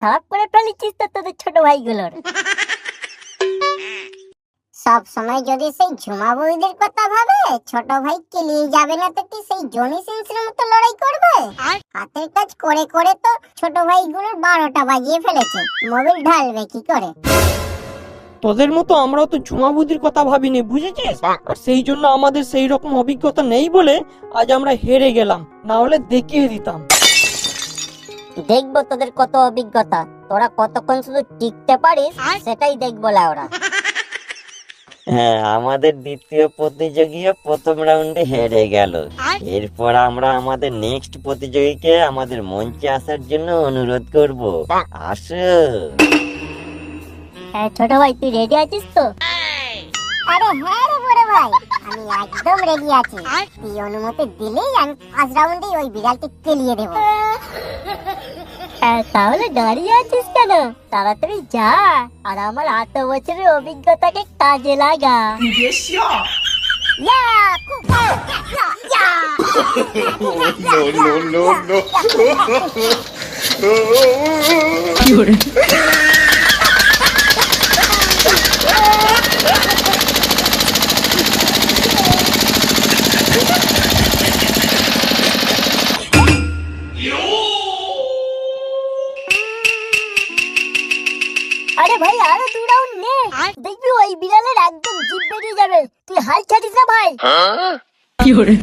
খারাপ করে ফেলেছিস তো তোদের ছোট ভাইগুলোর। সব সময় যদি সেই ঝুমা বৌদির কথা ভাবে, ছোট ভাই কেলিয়ে যাবে না তো কি সেই জনি সিংসের মতো লড়াই করবে? হাতের কাজ করে করে তো ছোট ভাইগুলোর 12টা বাজিয়ে ফেলেছে, মোবিল ঢালবে কি করে? তোদের মতো আমরাও তো ঝুমা বুদির কথা ভাবিনি, বুঝেছিস? আর সেই জন্য আমাদের সেই রকম অভিজ্ঞতা নেই বলে আজ আমরা হেরে গেলাম, না হলে দেখিয়ে দিতাম। দেখবো তোদের কত অভিজ্ঞতা, তোরা কতক্ষণ শুধু টিকতে পারিস সেটাই দেখবো লাউরা। হ্যাঁ, আমাদের দ্বিতীয় প্রতিযোগীও প্রথম রাউন্ডে হেরে গেল। এরপর আমরা আমাদের নেক্সট প্রতিযোগীকে আমাদের মঞ্চে আসার জন্য অনুরোধ করব। আসো। হ্যাঁ ছোট ভাই, তুই রেডি আছিস তো? আরে হ্যাঁ রে বড় ভাই, আমি একদম রেডি আছি। তুই অনুমতি দিলেই আমি ফার্স্ট রাউন্ডে ওই বিড়ালকে কেলিয়ে দেবো। হ্যাঁ, তাহলে দাঁড়িয়ে আছিস কেন? তাড়াতাড়ি যা আর আমার 8 বছরের অভিজ্ঞতাকে কাজে লাগা। আরে ভাই, আরো 2 রাউন্ড নে, দেখবি ওই বিড়ালের একদম জিভ বেরিয়ে যাবে। তুই হাল ছাড়িস না ভাই। কি হরে